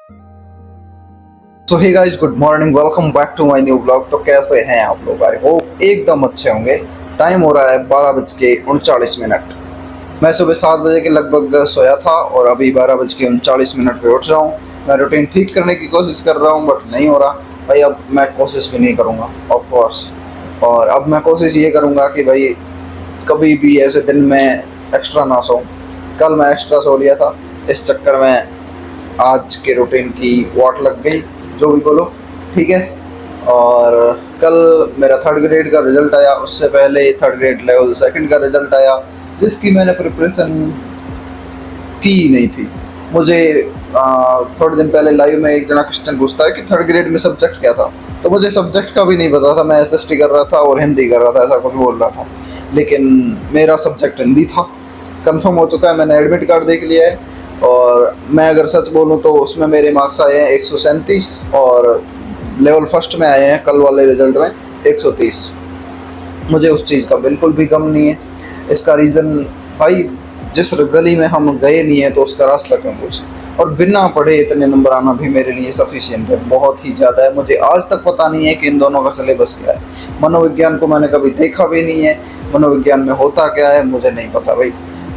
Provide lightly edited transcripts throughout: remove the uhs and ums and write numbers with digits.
So hey guys, good morning, welcome back to my new blog. तो कैसे हैं आप लोग? आई होप एकदम अच्छे होंगे। टाइम हो रहा है 12:39। मैं सुबह 7 बजे के लगभग सोया था और अभी 12:39 पे उठ रहा हूँ। मैं रूटीन ठीक करने की कोशिश कर रहा हूँ बट नहीं हो रहा भाई। अब मैं कोशिश भी नहीं करूँगा ऑफ कोर्स। और अब मैं कोशिश ये करूँगा कि भाई कभी भी ऐसे दिन में एक्स्ट्रा ना सोऊं। कल मैं एक्स्ट्रा सो लिया था, इस चक्कर में आज के रूटीन की वाट लग गई, जो भी बोलो, ठीक है। और कल मेरा थर्ड ग्रेड का रिजल्ट आया, उससे पहले थर्ड ग्रेड लेवल सेकंड का रिजल्ट आया, जिसकी मैंने प्रिपरेशन की ही नहीं थी। मुझे थोड़े दिन पहले लाइव में एक जना क्वेश्चन पूछता है कि थर्ड ग्रेड में सब्जेक्ट क्या था, तो मुझे सब्जेक्ट का भी नहीं पता था। मैं एसएसटी कर रहा था और हिंदी कर रहा था, ऐसा कुछ बोल रहा था, लेकिन मेरा सब्जेक्ट हिंदी था। कंफर्म हो चुका है, मैंने एडमिट कार्ड देख लिया है। और मैं अगर सच बोलूं तो उसमें मेरे मार्क्स आए हैं 137 और लेवल फर्स्ट में आए हैं कल वाले रिजल्ट में 130। मुझे उस चीज़ का बिल्कुल भी गम नहीं है। इसका रीज़न भाई, जिस गली में हम गए नहीं है तो उसका रास्ता क्यों पूछें। और बिना पढ़े इतने नंबर आना भी मेरे लिए सफिशिएंट है, बहुत ही ज़्यादा है। मुझे आज तक पता नहीं है कि इन दोनों का सिलेबस क्या है। मनोविज्ञान को मैंने कभी देखा भी नहीं है, मनोविज्ञान में होता क्या है मुझे नहीं पता भाई।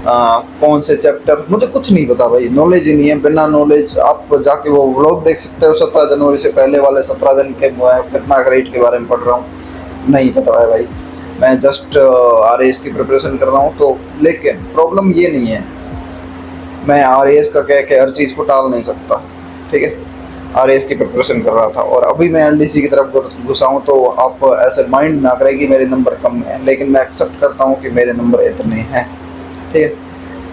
कौन से चैप्टर, मुझे कुछ नहीं पता भाई, नॉलेज ही नहीं है। बिना नॉलेज आप जाके वो व्लॉग देख सकते हो 17 जनवरी से पहले वाले 17 दिन के कितना ग्रेड के बारे में पढ़ रहा हूँ, नहीं पता है भाई। मैं जस्ट आरएएस की प्रिपरेशन कर रहा हूँ। तो लेकिन प्रॉब्लम ये नहीं है, मैं आरएएस का कह के हर चीज़ को टाल नहीं सकता, ठीक है। आरएएस की प्रिपरेशन कर रहा था और अभी मैं एलडीसी की तरफ घुसा हूँ, तो आप ऐसे माइंड ना करें कि मेरे नंबर कम हैं, लेकिन मैं एक्सेप्ट करता हूँ कि मेरे नंबर इतने हैं, ठीक है।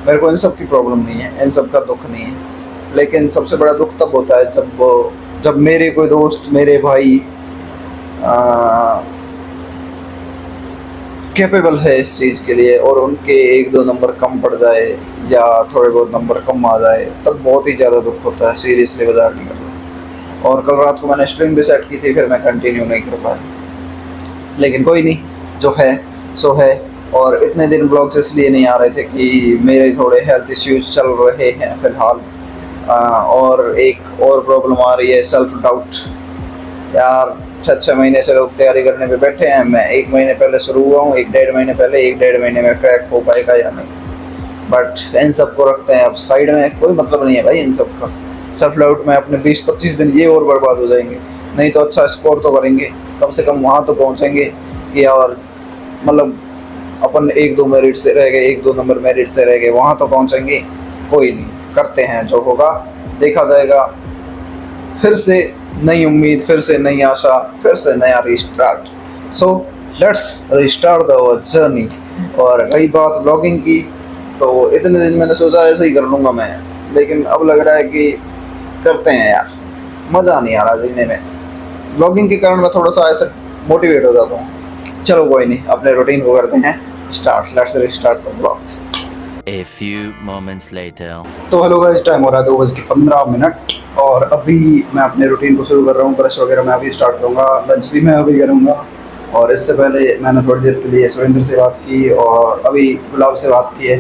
मेरे को इन सब की प्रॉब्लम नहीं है, इन सब का दुख नहीं है। लेकिन सबसे बड़ा दुख तब होता है जब मेरे कोई दोस्त, मेरे भाई कैपेबल है इस चीज़ के लिए और उनके एक दो नंबर कम पड़ जाए या थोड़े बहुत नंबर कम आ जाए, तब बहुत ही ज़्यादा दुख होता है। सीरियसली मजाक नहीं कर रहा। और कल रात को मैंने स्ट्रिंग भी सेट की थी, फिर मैं कंटिन्यू नहीं कर पाया। लेकिन कोई नहीं, जो है सो है। और इतने दिन ब्लॉग्स इसलिए नहीं आ रहे थे कि मेरे थोड़े हेल्थ इश्यूज चल रहे हैं फ़िलहाल। और एक और प्रॉब्लम आ रही है, सेल्फ डाउट। यार 6 महीने से लोग तैयारी करने पे बैठे हैं, मैं 1 महीने पहले शुरू हुआ हूँ, 1 डेढ़ महीने पहले, 1 डेढ़ महीने में क्रैक हो पाएगा या नहीं। बट इन सब को रखते हैं अब साइड में, कोई मतलब नहीं है भाई इन सब का। सेल्फ डाउट में अपने 20-25 दिन ये और बर्बाद हो जाएंगे। नहीं तो अच्छा स्कोर तो करेंगे, कम से कम वहाँ तो पहुँचेंगे कि और मतलब अपन 1-2 मेरिट से रह गए, 1-2 नंबर मेरिट से रह गए, वहाँ तो पहुँचेंगे। कोई नहीं, करते हैं, जो होगा देखा जाएगा। फिर से नई उम्मीद, फिर से नई आशा, फिर से नया restart. So let's restart the journey. और रही बात ब्लॉगिंग की, तो इतने दिन मैंने सोचा ऐसे ही कर लूँगा मैं, लेकिन अब लग रहा है कि करते हैं यार, मज़ा नहीं आ रहा जीने में। ब्लॉगिंग के कारण मैं थोड़ा सा ऐसे मोटिवेट हो जाता हूँ। चलो कोई नहीं, अपने रूटीन को करते हैं start. Let's restart the blog. A few moments later. तो हेलो गाइस, टाइम हो रहा है 2:15 और अभी मैं अपने रूटीन को शुरू कर रहा हूँ। ब्रश वगैरह मैं अभी स्टार्ट करूँगा, लंच भी मैं अभी करूँगा। और इससे पहले मैंने थोड़ी देर के लिए सुरेंद्र से बात की और अभी गुलाब से बात की है।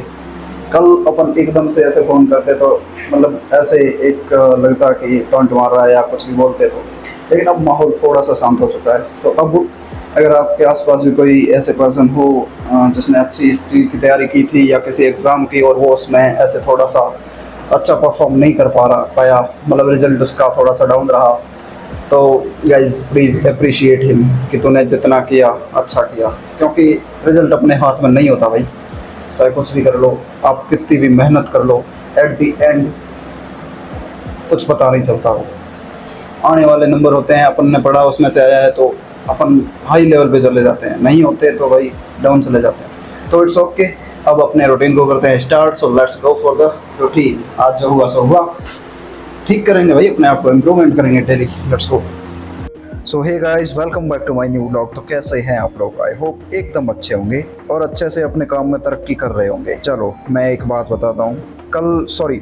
कल अपन एकदम से ऐसे फ़ोन करते तो मतलब ऐसे एक लगता कि टॉन्ट मार रहा है या कुछ भी बोलते तो, लेकिन अब माहौल थोड़ा सा शांत हो चुका है। तो अब अगर आपके आसपास भी कोई ऐसे पर्सन हो जिसने अच्छी इस चीज़ की तैयारी की थी या किसी एग्ज़ाम की और वो उसमें ऐसे थोड़ा सा अच्छा परफॉर्म नहीं कर पाया, मतलब रिजल्ट उसका थोड़ा सा डाउन रहा, तो गाइज प्लीज़ अप्रिशिएट हिम कि तूने जितना किया अच्छा किया। क्योंकि रिजल्ट अपने हाथ में नहीं होता भाई, चाहे कुछ भी कर लो, आप कितनी भी मेहनत कर लो, एट दी एंड कुछ पता नहीं चलता। वो आने वाले नंबर होते हैं, अपन ने पढ़ा उसमें से आया है तो अपन हाई लेवल पे चले जाते हैं, नहीं होते तो भाई डाउन चले जाते हैं। तो इट्स ओके, अब अपने रूटीन को करते हैं start. So let's go for the routine. आज जो हुआ सो हुआ, ठीक करेंगे भाई, अपने आप को इम्प्रूवमेंट करेंगे daily. Let's go. So hey guys, welcome back to my new blog. तो कैसे हैं आप लोग? आई होप एकदम अच्छे होंगे और अच्छे से अपने काम में तरक्की कर रहे होंगे। चलो मैं एक बात बताता हूँ,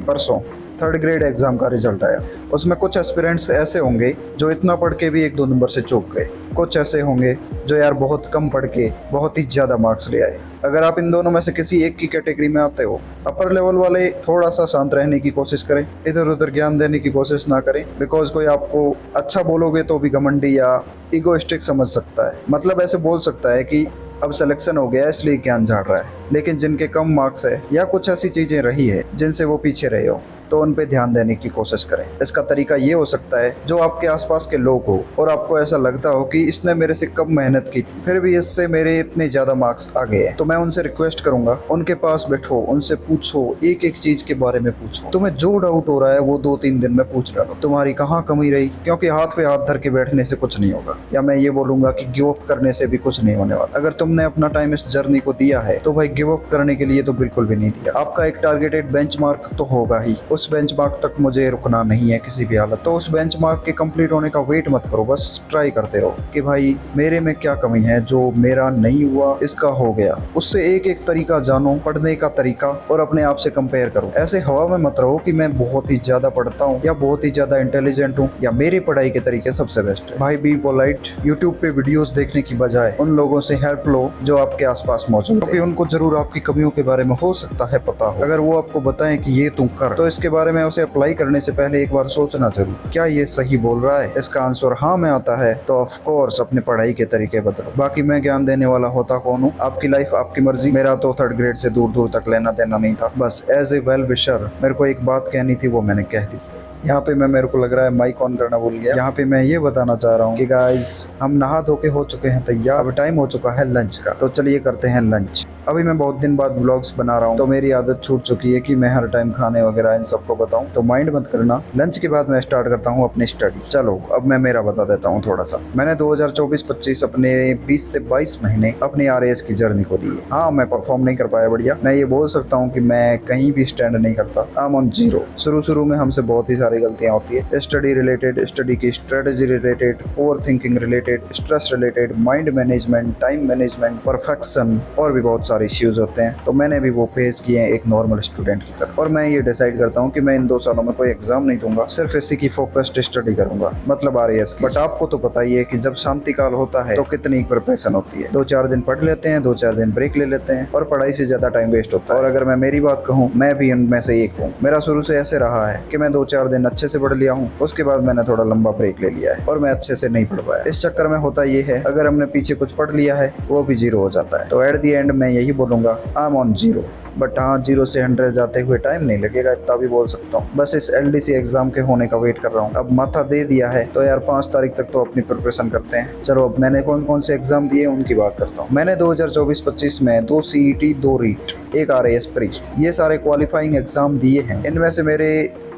परसों थर्ड ग्रेड एग्जाम का रिजल्ट आया। उसमें कुछ एस्पिरेंट्स ऐसे होंगे जो इतना पढ़ के भी 1-2 नंबर से चूक गए, कुछ ऐसे होंगे जो यार बहुत कम पढ़ के बहुत ही ज़्यादा मार्क्स ले आए। अगर आप इन दोनों में से किसी एक की कैटेगरी में आते हो, अपर लेवल वाले थोड़ा सा शांत रहने की कोशिश करें, इधर उधर ज्ञान देने की कोशिश ना करें, बिकॉज कोई आपको अच्छा बोलोगे तो भी घमंडी या इगोइस्टिक समझ सकता है। मतलब ऐसे बोल सकता है कि अब सिलेक्शन हो गया इसलिए ज्ञान झाड़ रहा है। लेकिन जिनके कम मार्क्स है या कुछ ऐसी चीज़ें रही है जिनसे वो पीछे रहे हो, तो उन पे ध्यान देने की कोशिश करें। इसका तरीका ये हो सकता है, जो आपके आसपास के लोग हो और आपको ऐसा लगता हो कि इसने मेरे से कम मेहनत की थी फिर भी इससे मेरे इतने ज़्यादा मार्क्स आ गए हैं, तो मैं उनसे रिक्वेस्ट करूंगा, उनके पास बैठो, उनसे पूछो, एक एक चीज़ के बारे में पूछो। तुम्हें जो डाउट हो रहा है वो 2-3 दिन में पूछ लो, तुम्हारी कहाँ कमी रही, क्योंकि हाथ पे हाथ धर के बैठने से कुछ नहीं होगा। या मैं ये बोलूंगा कि गिव अप करने से भी कुछ नहीं होने वाला। अगर तुमने अपना टाइम इस जर्नी को दिया है तो भाई गिव अप करने के लिए तो बिल्कुल भी नहीं दिया। आपका एक टारगेटेड बेंचमार्क तो होगा ही, उस बेंचमार्क तक मुझे रुकना नहीं है किसी भी हालत। तो उस बेंचमार्क के कंप्लीट होने का वेट मत करो, बस ट्राई करते रहो कि भाई मेरे में क्या कमी है जो मेरा नहीं हुआ इसका हो गया। उससे एक एक तरीका जानो, पढ़ने का तरीका, और अपने आप से कंपेयर करो। ऐसे हवा में मत रहो कि मैं बहुत ही ज्यादा पढ़ता हूँ या बहुत ही ज्यादा इंटेलिजेंट हूँ या मेरी पढ़ाई के तरीके सबसे बेस्ट है। भाई बी पोलाइट, यूट्यूब पे वीडियोस देखने की बजाय उन लोगों से हेल्प लो जो आपके आसपास मौजूद है, क्योंकि उनको जरूर आपकी कमियों के बारे में हो सकता है पता हो। अगर वो आपको बताएं कि ये तुम कर, तो इसके बारे में उसे अप्लाई करने से पहले एक बार सोचना जरूर, क्या ये सही बोल रहा है। इसका आंसर हाँ में आता है तो ऑफ कोर्स अपने पढ़ाई के तरीके बदलो। बाकी मैं ज्ञान देने वाला होता कौन हूँ? आपकी लाइफ आपकी मर्जी। मेरा तो थर्ड ग्रेड से दूर दूर तक लेना देना नहीं था। बस एज ए वेल विशर मेरे को एक बात कहनी थी, वो मैंने कह दी। यहाँ पे मैं, मेरे को लग रहा है माइक ऑन करना भूल गया। यहाँ पे मैं ये बताना चाह रहा हूँ कि गाइस हम नहा धो के हो चुके हैं तैयार, अब टाइम हो चुका है लंच का, तो चलिए करते हैं लंच। अभी मैं बहुत दिन बाद व्लॉग्स बना रहा हूँ तो मेरी आदत छूट चुकी है कि मैं हर टाइम खाने वगैरह इन सबको बताऊँ, तो माइंड मत करना। लंच के बाद मैं स्टार्ट करता हूँ अपनी स्टडी। चलो अब मैं मेरा बता देता हूँ थोड़ा सा। मैंने 2024-25 अपने 20 से 22 महीने अपनी RAS की जर्नी को दिए। हाँ, मैं परफॉर्म नहीं कर पाया बढ़िया, मैं ये बोल सकता हूँ कि मैं कहीं भी स्टैंड नहीं करता। I am on zero. शुरू में हमसे बहुत ही सारी गलतियाँ होती है, स्टडी रिलेटेड, स्टडी की strategy related, over thinking related, stress related, mind management, time management, perfection और भी बहुत सारे इश्यूज होते हैं। तो मैंने भी वो फेस किए हैं एक नॉर्मल स्टूडेंट की तरह। और मैं ये डिसाइड करता हूँ कि मैं इन 2 सालों में कोई एग्जाम नहीं दूंगा, सिर्फ इसी की फोकस्ड स्टडी करूंगा, मतलब RAS की। बट आपको तो पता ही है कि जब शांति काल होता है तो कितनी प्रिपरेशन होती है। 2-4 दिन पढ़ लेते हैं, 2-4 दिन ब्रेक ले लेते हैं और पढ़ाई से ज्यादा टाइम वेस्ट होता है। और अगर मैं मेरी बात कहूँ, मैं भी उनमें से एक हूँ। मेरा शुरू से ऐसे रहा है कि मैं 2-4 दिन अच्छे से पढ़ लिया हूँ, उसके बाद मैंने थोड़ा लंबा ब्रेक ले लिया है और मैं अच्छे से नहीं पढ़ पाया। इस चक्कर में होता ये है, अगर हमने पीछे कुछ पढ़ लिया है वो भी 0 हो जाता है। तो एट दी एंड मैं यही बोलूंगा, आई एम ऑन 0। बट हाँ, 0 से 100 जाते हुए टाइम नहीं लगेगा, इतना भी बोल सकता हूँ। बस इस LDC एग्जाम के होने का वेट कर रहा हूँ। अब माथा दे दिया है तो यार 5 तारीख तक तो अपनी प्रिपरेशन करते हैं। चलो अब मैंने कौन कौन से एग्जाम दिए उनकी बात करता हूँ। मैंने 2024-25 में 2 CET, 2 REET, 1 RAS प्री, ये सारे क्वालिफाइंग एग्जाम दिए हैं। इनमें से मेरे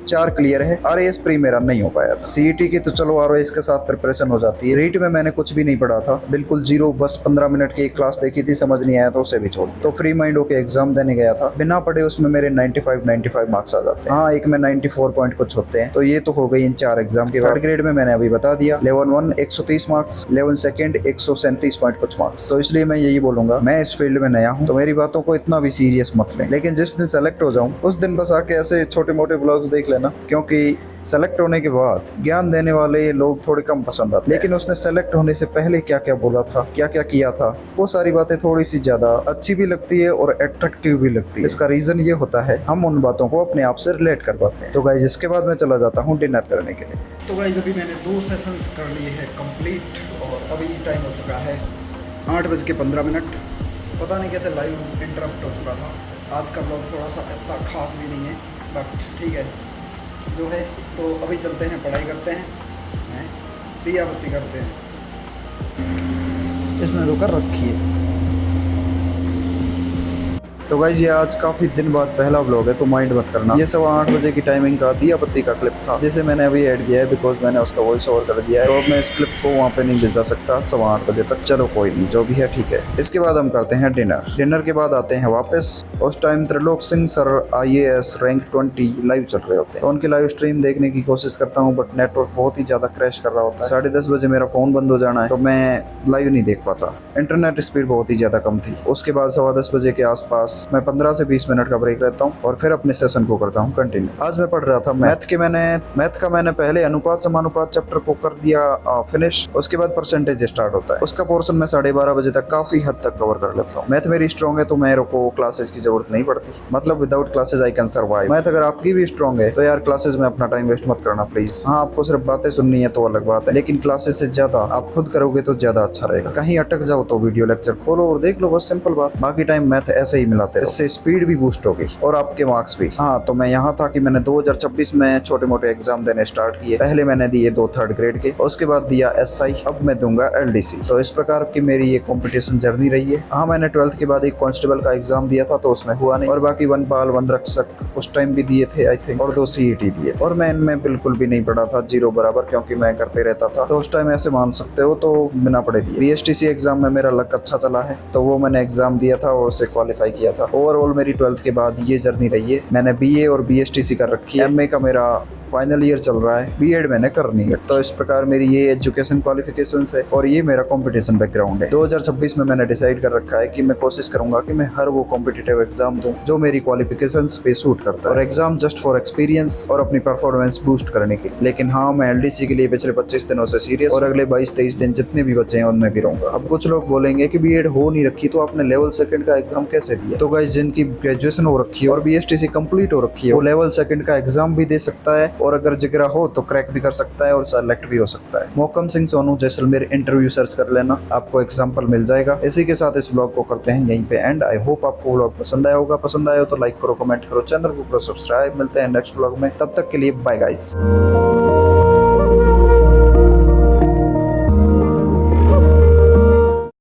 4 क्लियर है। RAS प्री मेरा नहीं हो पाया था। CET की तो चलो RAS के साथ प्रिपरेशन हो जाती है। REET में मैंने कुछ भी नहीं पढ़ा था, बिल्कुल 0, बस 15 मिनट की एक क्लास देखी थी, समझ नहीं आया तो उसे भी छोड़। तो फ्री माइंड होकर एग्जाम देने गया था, बिना पढ़े उसमें मेरे 95 मार्क्स आ जाते हैं। हाँ, एक में 94 पॉइंट कुछ होते हैं। तो ये तो हो गई इन 4 एग्जाम के। थर्ड ग्रेड में मैंने अभी बता दिया, level 1 130 marks, level second 137 point कुछ मार्क्स। तो इसलिए मैं यही बोलूंगा, मैं इस फील्ड में नया हूँ तो मेरी बातों को इतना भी सीरियस मत लें। लेकिन जिस दिन सेलेक्ट हो जाऊँ उस दिन बस आके ऐसे छोटे मोटे ब्लॉग्स देख लेना, क्योंकि सेलेक्ट होने के बाद ज्ञान देने वाले लोग थोड़े कम पसंद आते हैं। लेकिन उसने सेलेक्ट होने से पहले क्या क्या बोला था, क्या क्या किया था, वो सारी बातें थोड़ी सी ज्यादा अच्छी भी लगती है और अट्रैक्टिव भी लगती है। इसका रीजन ये होता है, हम उन बातों को अपने आप से रिलेट कर पाते हैं। तो गाइज इसके बाद मैं चला जाता हूँ डिनर करने के लिए। तो गाइज अभी मैंने 2 सेशंस कर लिए हैं कंप्लीट और अभी टाइम हो चुका है 8:15। पता नहीं कैसे लाइव इंटरप्ट हो चुका था। आज का ब्लॉग थोड़ा सा इतना खास भी नहीं है, बट ठीक है जो है। तो अभी चलते हैं, पढ़ाई करते हैं, दिया बत्ती करते हैं। इसने तो कर रखी है। तो गाइज ये आज काफी दिन बाद पहला व्लॉग है, तो माइंड मत करना। ये 8:15 बजे की टाइमिंग का दिया बत्ती का क्लिप था, जिसे मैंने अभी ऐड किया है बिकॉज मैंने उसका वॉइस ओवर कर दिया है। तो अब मैं इस क्लिप को वहाँ पे नहीं भेजा सकता 8:15 बजे तक। चलो कोई नहीं, जो भी है ठीक है। इसके बाद हम करते हैं डिनर। डिनर के बाद आते हैं वापस। उस time Trilok Singh sir IAS rank 20 live चल रहे होते हैं। तो उनकी लाइव स्ट्रीम देखने की कोशिश करता हूँ, बट नेटवर्क बहुत ही ज्यादा क्रैश कर रहा होता है। 10:30 बजे मेरा फोन बंद हो जाना है तो मैं लाइव नहीं देख पाता। इंटरनेट स्पीड बहुत ही ज्यादा कम थी। उसके बाद 10:15 बजे के आसपास मिनट्स, मैं 15 से 20 मिनट का ब्रेक रहता हूँ और फिर अपने सेशन को करता हूँ कंटिन्यू। आज मैं पढ़ रहा था मैथ का मैंने पहले अनुपात समानुपात चैप्टर को कर दिया फिनिश। उसके बाद परसेंटेज स्टार्ट होता है, उसका पोर्शन मैं 12:30 बजे तक काफी हद तक कवर कर लेता हूँ। मैथ मेरी स्ट्रॉन्ग है तो मेरे को क्लासेस की जरूरत नहीं पड़ती, मतलब without classes I can survive. Math अगर आपकी भी स्ट्रॉन्ग है तो यार क्लासेस में अपना टाइम वेस्ट मत करना प्लीज। हाँ, आपको सिर्फ बातें सुननी है तो अलग बात है, लेकिन क्लासेस से ज्यादा आप खुद करोगे तो ज्यादा अच्छा रहेगा। कहीं अटक जाओ तो वीडियो लेक्चर खोलो और देख लो, बस सिंपल बात। बाकी टाइम मैथ ऐसे ही मिलाते रहो, इससे स्पीड भी बूस्ट होगी और आपके मार्क्स भी। हाँ, तो मैं यहाँ था कि मैंने 2026 में छोटे मोटे एग्जाम देने स्टार्ट किए। पहले मैंने दिए 2 थर्ड ग्रेड के, उसके बाद दिया SI, अब मैं दूंगा LDC। तो इस प्रकार की मेरी ये कंपटीशन जर्नी रही है। हाँ, मैंने 12th के बाद एक कांस्टेबल का एग्जाम दिया था तो उसमें हुआ नहीं, और बाकी वनपाल वन रक्षक उस टाइम भी दिए थे आई थिंक, और 2 CET दिए थे। और मैं इनमें बिल्कुल भी नहीं पढ़ा था, 0 बराबर, क्योंकि मैं घर पे रहता था तो उस टाइम ऐसे मान सकते हो, तो बिना पढ़े दिए। BSTC एग्जाम में मेरा लक अच्छा चला है तो वो मैंने एग्जाम दिया था और उसे क्वालिफाई किया था। ओवरऑल मेरी 12th के बाद ये जर्नी रही है। मैंने BA और BSTC कर रखी है, MA का मेरा फाइनल ईयर चल रहा है, B.Ed मैंने करनी है। तो इस प्रकार मेरी ये एजुकेशन क्वालिफिकेशंस है और ये मेरा कंपटीशन बैकग्राउंड है। 2026 में मैंने डिसाइड कर रखा है कि मैं कोशिश करूंगा कि मैं हर वो कॉम्पिटिटिव एग्जाम दूं जो मेरी क्वालिफिकेशंस पे सूट करता है, और एग्जाम जस्ट फॉर एक्सपीरियंस और अपनी परफॉर्मेंस बूस्ट करने के लिए। लेकिन हाँ, मैं LDC के लिए पिछले 25 दिनों से सीरियस, और अगले 22-23 दिन जितने भी बचे हैं उनमें भी रहूंगा। अब कुछ लोग बोलेंगे कि B.Ed हो नहीं रखी तो आपने लेवल 2 का एग्जाम कैसे दिया? तो गाइस, जिनकी ग्रेजुएशन हो रखी है और BSTC कंप्लीट हो रखी है वो लेवल 2 का एग्जाम भी दे सकता है, और अगर जिगरा हो तो क्रैक भी कर सकता है और सेलेक्ट भी हो सकता है। मोहकम सिंह सोनू जैसलमेर इंटरव्यू सर्च कर लेना, आपको एग्जाम्पल मिल जाएगा। इसी के साथ इस ब्लॉग को करते हैं यहीं पे एंड। आई होप आपको ब्लॉग पसंद आया होगा। पसंद आया हो तो लाइक करो, कमेंट करो, चैनल को करो सब्सक्राइब। मिलते हैं नेक्स्ट ब्लॉग में, तब तक के लिए बाय गाइस।